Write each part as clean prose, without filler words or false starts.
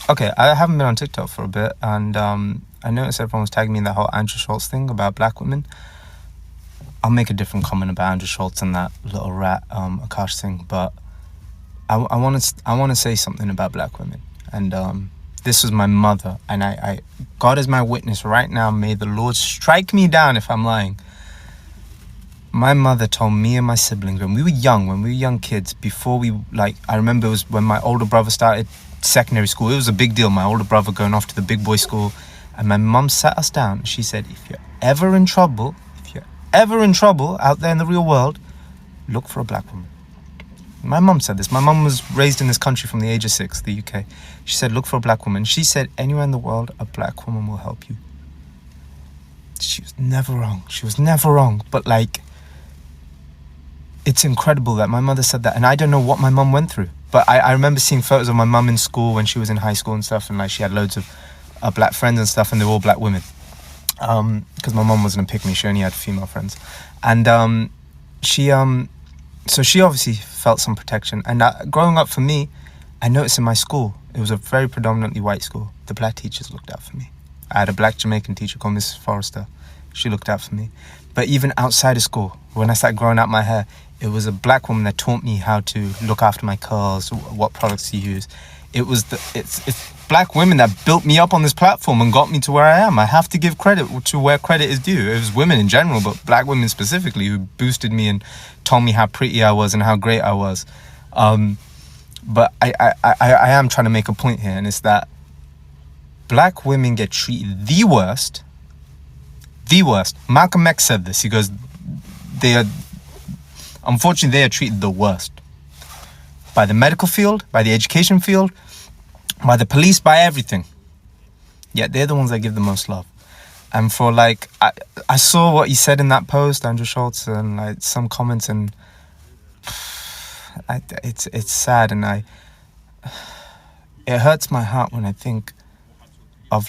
Okay, I haven't been on TikTok for a bit, and I noticed everyone was tagging me in that whole Andrew Schultz thing about black women. I'll make a different comment about Andrew Schultz and that little rat Akash thing, but I want to say something about black women. And this was my mother, and I God is my witness right now. May the Lord strike me down if I'm lying. My mother told me and my siblings when we were young kids, before we, like, I remember it was when my older brother started secondary school. It was a big deal, my older brother going off to the big boy school. And my mum sat us down and she said, if you're ever in trouble out there in the real world, look for a black woman. My mum said this. My mum was raised in this country from the age of 6, the UK. She said, look for a black woman. She said, anywhere in the world, a black woman will help you. She was never wrong. But, like, it's incredible that my mother said that. And I don't know what my mum went through. But I remember seeing photos of my mum in school when she was in high school and stuff. And, like, she had loads of black friends and stuff. And they were all black women. Because my mum wasn't a pick-me. She only had female friends. And so she obviously felt some protection. And growing up for me, I noticed in my school, it was a very predominantly white school. The black teachers looked out for me. I had a black Jamaican teacher called Mrs. Forrester. She looked out for me. But even outside of school, when I started growing out my hair, it was a black woman that taught me how to look after my curls, what products to use. It's black women that built me up on this platform and got me to where I am. I have to give credit to where credit is due. It was women in general, but black women specifically, who boosted me and told me how pretty I was and how great I was. But I am trying to make a point here, and it's that black women get treated the worst. The worst. Malcolm X said this. He goes, unfortunately, they are treated the worst. By the medical field, by the education field, by the police, by everything. Yet they're the ones that give the most love. And for, like, I saw what he said in that post, Andrew Schultz, and, like, some comments, and it's sad, and it hurts my heart when I think of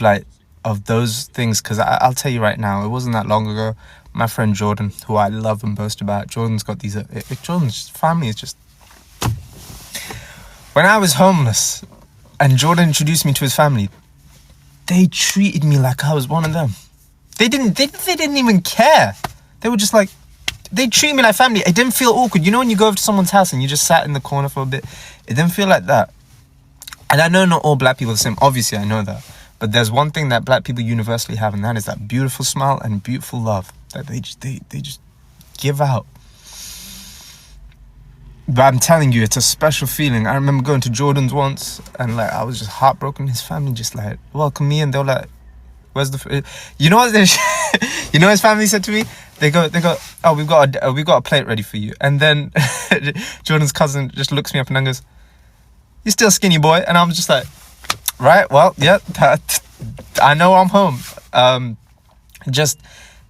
those things, because I'll tell you right now, it wasn't that long ago, my friend Jordan, who I love and boast about, Jordan's got these, Jordan's family is just, when I was homeless and Jordan introduced me to his family, they treated me like I was one of them. They didn't even care. They were just like, they treated me like family. It didn't feel awkward. You know when you go over to someone's house and you just sat in the corner for a bit? It didn't feel like that. And I know not all black people are the same. Obviously, I know that. But there's one thing that black people universally have, and that is that beautiful smile and beautiful love that they just give out. But I'm telling you, it's a special feeling. I remember going to Jordan's once, and, like, I was just heartbroken. His family just, like, welcomed me, and they were like, "Where's the?" You know what? You know what his family said to me? They go. Oh, we've got a plate ready for you. And then Jordan's cousin just looks me up and then goes, "You're still skinny, boy." And I'm just like, right, well, yeah, I know I'm home.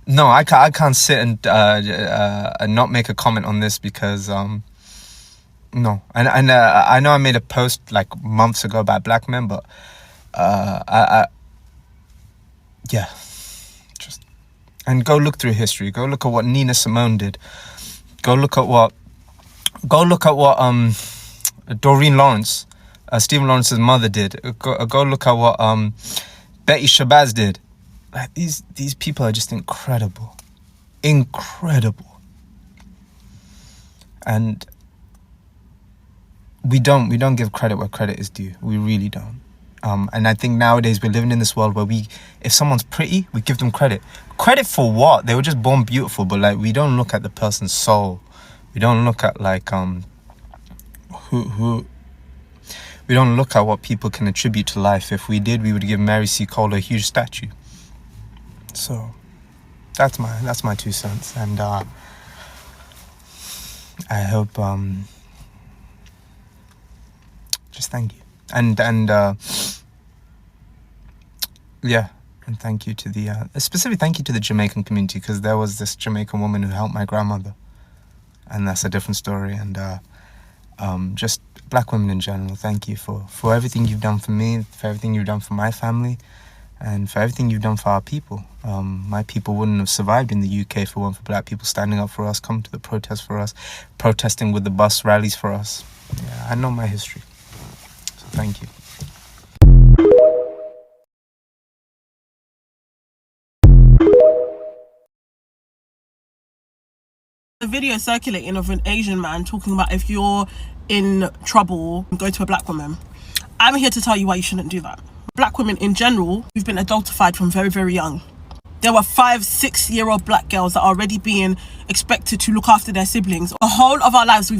No, I can't sit and not make a comment on this, because no, and I know I made a post like months ago about black men, but yeah, just, and go look through history. Go look at what Nina Simone did. Go look at what Doreen Lawrence, Stephen Lawrence's mother, did. Go look at what Betty Shabazz did. Like, these people are just incredible. And we don't give credit where credit is due. We really don't. And I think nowadays we're living in this world where if someone's pretty, we give them credit. Credit for what? They were just born beautiful, but, like, we don't look at the person's soul. We don't look at, like, who. We don't look at what people can attribute to life. If we did, we would give Mary C. Cole a huge statue. So that's my 2 cents, and I hope just thank you, and yeah, and thank you to a specific thank you to the Jamaican community, because there was this Jamaican woman who helped my grandmother, and that's a different story. And just black women in general, thank you for everything you've done for me, for everything you've done for my family, and for everything you've done for our people. My people wouldn't have survived in the UK if it weren't for black people standing up for us, coming to the protests for us, protesting with the bus rallies for us. Yeah, I know my history. So thank you. A video circulating of an Asian man talking about if you're in trouble, go to a black woman. I'm here to tell you why you shouldn't do that. Black women in general, we've been adultified from very, very young. There were 5-6-year-old black girls that are already being expected to look after their siblings. The whole of our lives,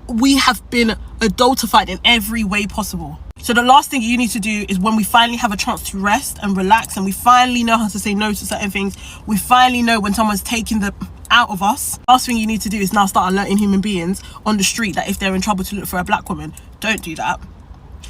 we have been adultified in every way possible. So the last thing you need to do is when we finally have a chance to rest and relax, and we finally know how to say no to certain things, we finally know when someone's taking the out of us, last thing you need to do is now start alerting human beings on the street that if they're in trouble to look for a black woman. Don't do that.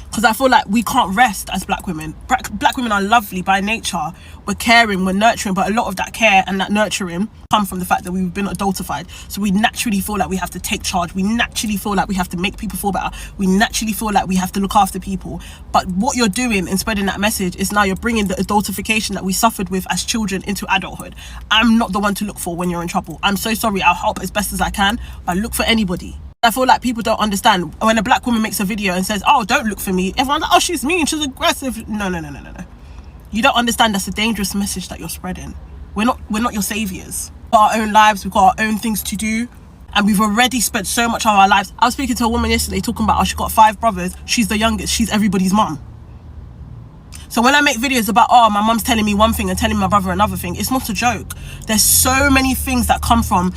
Because I feel like we can't rest as black women. Black women are lovely by nature. We're caring, we're nurturing, but a lot of that care and that nurturing come from the fact that we've been adultified. So we naturally feel like we have to take charge. We naturally feel like we have to make people feel better. We naturally feel like we have to look after people. But what you're doing in spreading that message is now you're bringing the adultification that we suffered with as children into adulthood. I'm not the one to look for when you're in trouble. I'm so sorry. I'll help as best as I can, but look for anybody. I feel like people don't understand when a black woman makes a video and says, oh, don't look for me. Everyone's like, oh, she's mean, she's aggressive. No. You don't understand that's a dangerous message that you're spreading. We're not your saviors. We've got our own lives, we've got our own things to do, and we've already spent so much of our lives. I was speaking to a woman yesterday talking about how she got 5 brothers. She's the youngest. She's everybody's mum. So when I make videos about, oh, my mum's telling me one thing and telling my brother another thing, it's not a joke. There's so many things that come from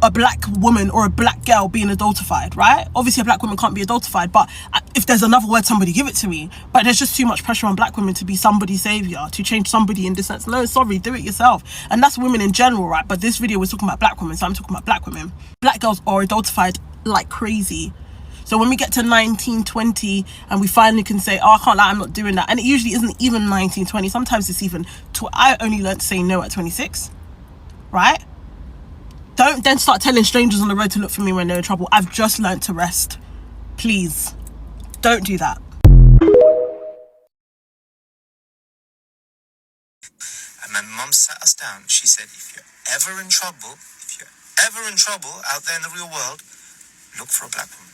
a black woman or a black girl being adultified, right? Obviously a black woman can't be adultified, but if there's another word, somebody give it to me. But there's just too much pressure on black women to be somebody's savior, to change somebody in this sense. No, sorry, do it yourself. And that's women in general, right? But this video was talking about black women, so I'm talking about black women. Black girls are adultified like crazy. So when we get to 19, 20 and we finally can say, oh, I can't lie, I'm not doing that. And it usually isn't even 19, 20. Sometimes it's even, I only learned to say no at 26, right? Don't then start telling strangers on the road to look for me when they're in trouble. I've just learned to rest. Please, don't do that. And my mum sat us down. She said, if you're ever in trouble out there in the real world, look for a black woman.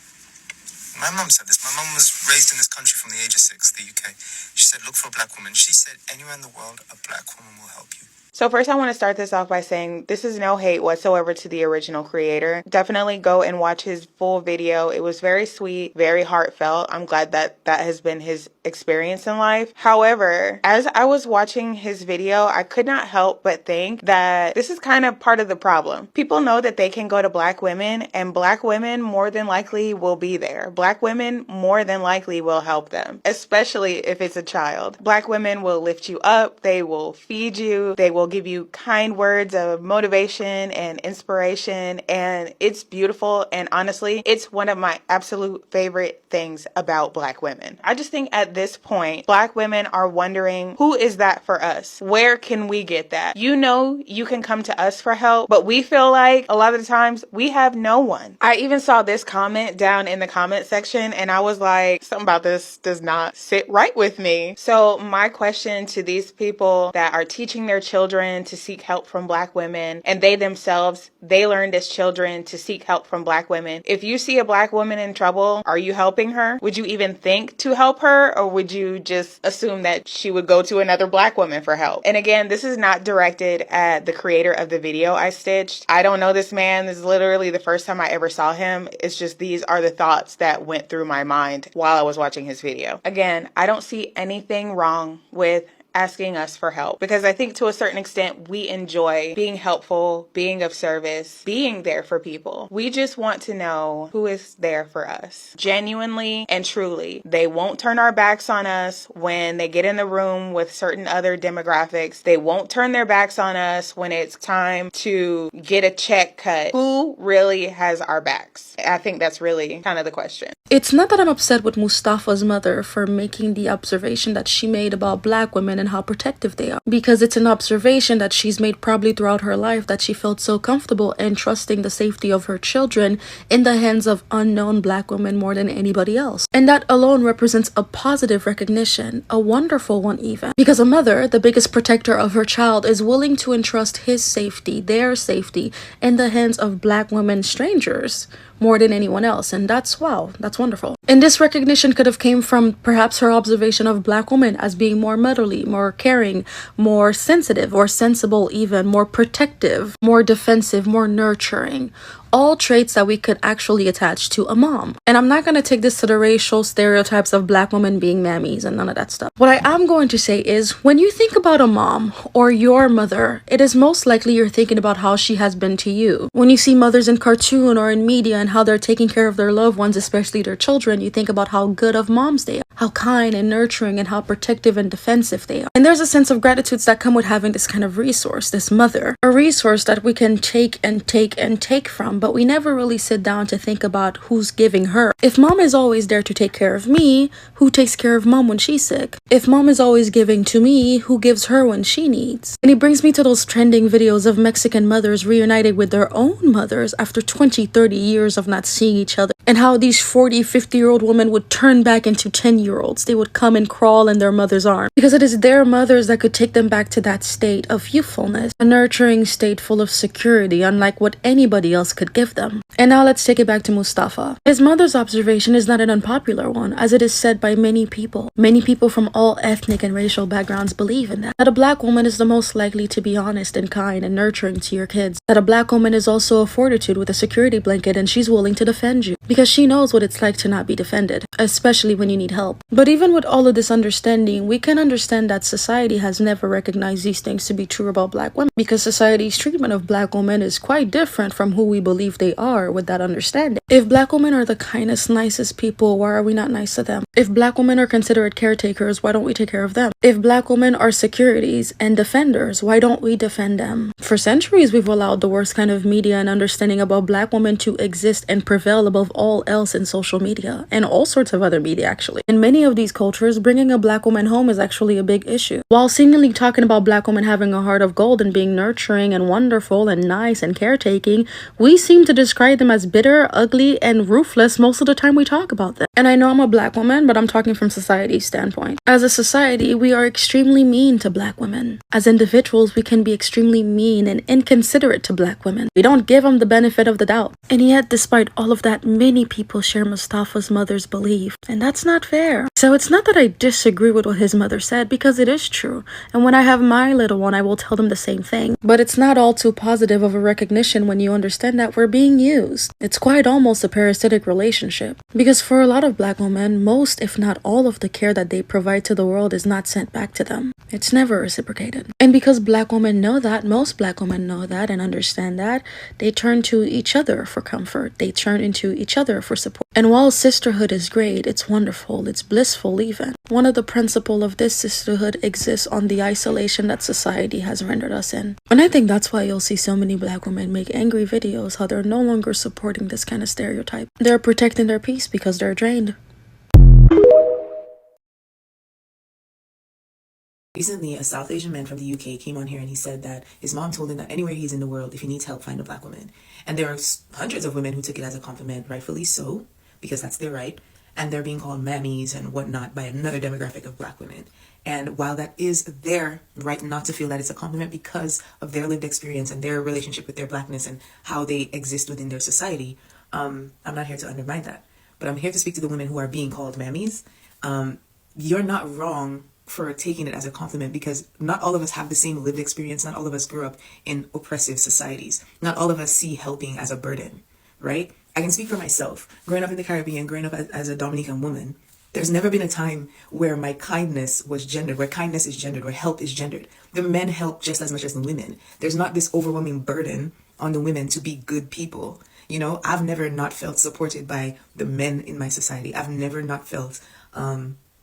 My mum said this. My mum was raised in this country from the age of 6, the UK. She said, look for a black woman. She said, anywhere in the world, a black woman will help you. So first I want to start this off by saying this is no hate whatsoever to the original creator. Definitely go and watch his full video. It was very sweet, very heartfelt. I'm glad that that has been his experience in life. However, as I was watching his video, I could not help but think that this is kind of part of the problem. People know that they can go to black women, and black women more than likely will be there. Black women more than likely will help them, especially if it's a child. Black women will lift you up. They will feed you. They will give you kind words of motivation and inspiration, and it's beautiful. And honestly, it's one of my absolute favorite things about black women. I just think at this point, black women are wondering, who is that for us? Where can we get that? You know, you can come to us for help, but we feel like a lot of the times we have no one. I even saw this comment down in the comment section, and I was like, something about this does not sit right with me. So my question to these people that are teaching their children to seek help from black women, and they themselves, they learned as children to seek help from black women. If you see a black woman in trouble, are you helping her? Would you even think to help her, or would you just assume that she would go to another black woman for help? And again, this is not directed at the creator of the video I stitched. I don't know this man. This is literally the first time I ever saw him. It's just these are the thoughts that went through my mind while I was watching his video. Again, I don't see anything wrong with asking us for help, because I think to a certain extent we enjoy being helpful, being of service, being there for people. We just want to know who is there for us genuinely and truly. They won't turn our backs on us when they get in the room with certain other demographics. They won't turn their backs on us when it's time to get a check cut. Who really has our backs? I think that's really kind of the question. It's not that I'm upset with Mustafa's mother for making the observation that she made about black women and how protective they are, because it's an observation that she's made probably throughout her life, that she felt so comfortable entrusting the safety of her children in the hands of unknown black women more than anybody else. And that alone represents a positive recognition, a wonderful one even, because a mother, the biggest protector of her child, is willing to entrust his safety, their safety, in the hands of black women, strangers, more than anyone else. And that's wow, that's wonderful. And this recognition could have came from perhaps her observation of black women as being more motherly, more caring, more sensitive or sensible, even more protective, more defensive, more nurturing. all traits that we could actually attach to a mom. And I'm not going to take this to the racial stereotypes of black women being mammies and none of that stuff. What I am going to say is, when you think about a mom or your mother, it is most likely you're thinking about how she has been to you. When you see mothers in cartoon or in media and how they're taking care of their loved ones, especially their children, you think about how good of moms they are, how kind and nurturing and how protective and defensive they are. And there's a sense of gratitude that come with having this kind of resource, this mother, a resource that we can take and take and take from, but we never really sit down to think about who's giving her. If mom is always there to take care of me, who takes care of mom when she's sick? If mom is always giving to me, who gives her when she needs? And it brings me to those trending videos of Mexican mothers reunited with their own mothers after 20, 30 years of not seeing each other, and how these 40, 50-year-old women would turn back into 10-year-olds. They would come and crawl in their mother's arms because it is their mothers that could take them back to that state of youthfulness, a nurturing state full of security, unlike what anybody else could give them. And now let's take it back to Mustafa. His mother's observation is not an unpopular one, as it is said by many people. Many people from all ethnic and racial backgrounds believe in that a black woman is the most likely to be honest and kind and nurturing to your kids. That a black woman is also a fortitude with a security blanket, and she's willing to defend you because she knows what it's like to not be defended, especially when you need help. But even with all of this understanding, we can understand that society has never recognized these things to be true about black women, because society's treatment of black women is quite different from who we believe they are with that understanding. If black women are the kindest, nicest people, why are we not nice to them? If black women are considered caretakers, why don't we take care of them? If black women are securities and defenders, why don't we defend them? For centuries, we've allowed the worst kind of media and understanding about black women to exist and prevail above all else in social media and all sorts of other media, actually. In many of these cultures, bringing a black woman home is actually a big issue. While seemingly talking about black women having a heart of gold and being nurturing and wonderful and nice and caretaking, we seem to describe them as bitter, ugly, and ruthless most of the time we talk about them. And I know I'm a black woman, but I'm talking from society's standpoint. As a society, we are extremely mean to black women. As individuals, we can be extremely mean and inconsiderate to black women. We don't give them the benefit of the doubt. And yet, despite all of that, many people share Mustafa's mother's belief, and that's not fair. So it's not that I disagree with what his mother said, because it is true. And when I have my little one, I will tell them the same thing. But it's not all too positive of a recognition when you understand that we're being used. It's quite almost a parasitic relationship. Because for a lot of black women, most, if not all of the care that they provide to the world is not sent back to them. It's never reciprocated. And because black women know that, most black women know that and understand that, they turn to each other for comfort. They turn into each other for support. And while sisterhood is great, it's wonderful, it's blissful even, one of the principles of this sisterhood exists on the isolation that society has rendered us in. And I think that's why you'll see so many black women make angry videos, how they're no longer supporting this kind of stereotype. They're protecting their peace because they're drained. Recently, a South Asian man from the UK came on here and he said that his mom told him that anywhere he's in the world, if he needs help, find a black woman. And there are hundreds of women who took it as a compliment, rightfully so, because that's their right. And they're being called mammies and whatnot by another demographic of black women. And while that is their right not to feel that it's a compliment because of their lived experience and their relationship with their blackness and how they exist within their society, I'm not here to undermine that. But I'm here to speak to the women who are being called mammies. You're not wrong for taking it as a compliment, because not all of us have the same lived experience. Not all of us grew up in oppressive societies. Not all of us see helping as a burden, right? I can speak for myself. Growing up in the Caribbean, growing up as a Dominican woman, there's never been a time where my kindness was gendered, where kindness is gendered, where help is gendered. The men help just as much as the women. There's not this overwhelming burden on the women to be good people. You know, I've never not felt supported by the men in my society. I've never not felt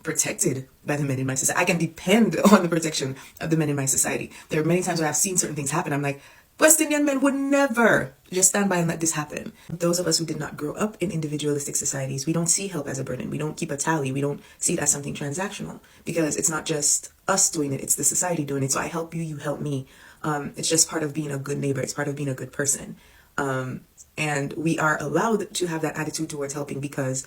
protected by the men in my society. I can depend on the protection of the men in my society. There are many times where I've seen certain things happen. I'm like, West Indian men would never just stand by and let this happen. Those of us who did not grow up in individualistic societies, we don't see help as a burden. We don't keep a tally. We don't see it as something transactional, because it's not just us doing it. It's the society doing it. So I help you, you help me. It's just part of being a good neighbor. It's part of being a good person. And we are allowed to have that attitude towards helping, because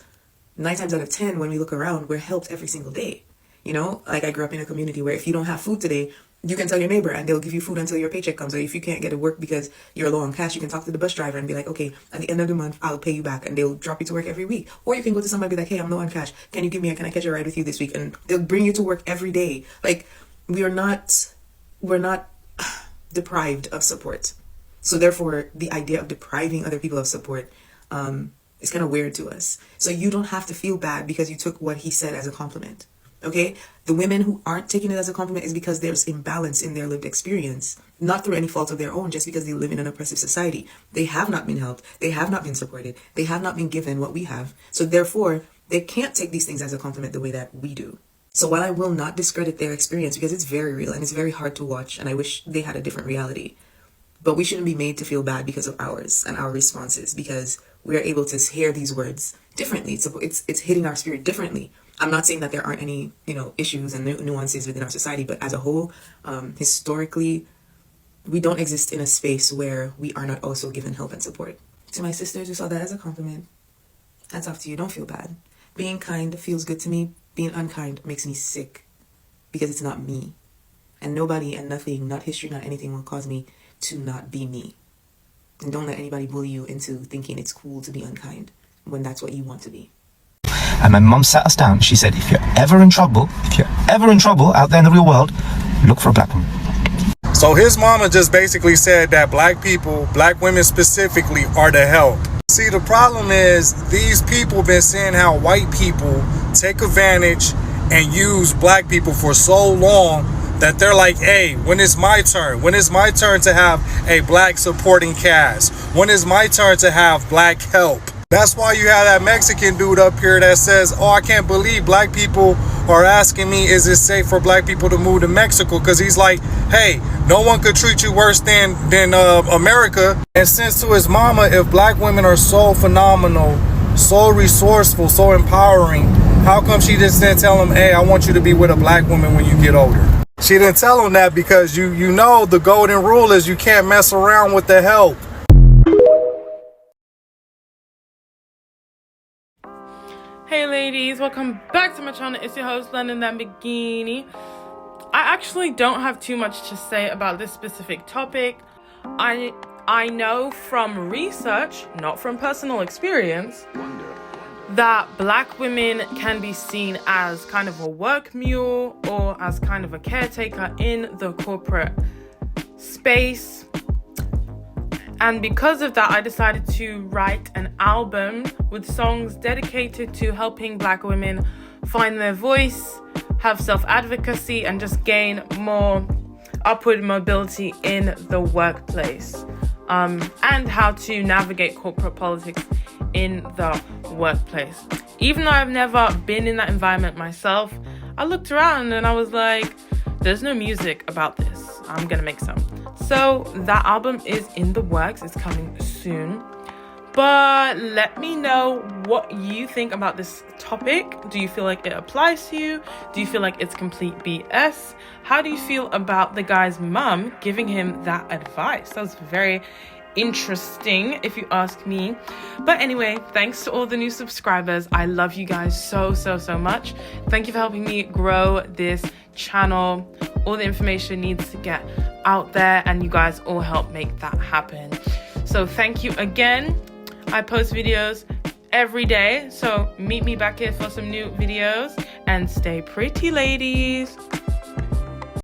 9 times out of 10, when we look around, we're helped every single day. You know, like I grew up in a community where if you don't have food today, you can tell your neighbor and they'll give you food until your paycheck comes. Or if you can't get to work because you're low on cash, you can talk to the bus driver and be like, okay, at the end of the month, I'll pay you back, and they'll drop you to work every week. Or you can go to somebody and be like, hey, I'm low on cash. Can I catch a ride with you this week? And they'll bring you to work every day. Like, we're not deprived of support. So therefore, the idea of depriving other people of support is kind of weird to us. So you don't have to feel bad because you took what he said as a compliment. Okay? The women who aren't taking it as a compliment is because there's imbalance in their lived experience, not through any fault of their own, just because they live in an oppressive society. They have not been helped. They have not been supported. They have not been given what we have. So therefore, they can't take these things as a compliment the way that we do. So while I will not discredit their experience because it's very real and it's very hard to watch, and I wish they had a different reality, but we shouldn't be made to feel bad because of ours and our responses, because we're able to hear these words differently. So it's hitting our spirit differently. I'm not saying that there aren't any, issues and nuances within our society, but as a whole, historically, we don't exist in a space where we are not also given help and support. To my sisters who saw that as a compliment, hats off to you. Don't feel bad. Being kind feels good to me. Being unkind makes me sick because it's not me. And nobody and nothing, not history, not anything will cause me to not be me. And don't let anybody bully you into thinking it's cool to be unkind when that's what you want to be. And my mum sat us down. She said, if you're ever in trouble out there in the real world, look for a black woman. So his mama just basically said that black people, black women specifically, are the help. See, the problem is these people been seeing how white people take advantage and use black people for so long that they're like, hey, when is my turn? When is my turn to have a black supporting cast? When is my turn to have black help? That's why you have that Mexican dude up here that says, oh, I can't believe black people are asking me, is it safe for black people to move to Mexico? Because he's like, hey, no one could treat you worse than America. And since to his mama, if black women are so phenomenal, so resourceful, so empowering, how come she just didn't tell him, hey, I want you to be with a black woman when you get older? She didn't tell him that because you know the golden rule is you can't mess around with the help. Hey ladies, welcome back to my channel. It's your host, London Lamborghini. I actually don't have too much to say about this specific topic. I know from research, not from personal experience, that black women can be seen as kind of a work mule or as kind of a caretaker in the corporate space. And because of that, I decided to write an album with songs dedicated to helping black women find their voice, have self-advocacy, and just gain more upward mobility in the workplace, and how to navigate corporate politics in the workplace. Even though I've never been in that environment myself, I looked around and I was like, there's no music about this. I'm gonna make some. So that album is in the works. It's coming soon. But let me know what you think about this topic. Do you feel like it applies to you? Do you feel like it's complete BS? How do you feel about the guy's mum giving him that advice? That was very interesting, if you ask me. But anyway, thanks to all the new subscribers. I love you guys so much. Thank you for helping me grow this channel. All the information needs to get out there, and you guys all help make that happen. So thank you again. I post videos every day, so meet me back here for some new videos, and stay pretty, ladies.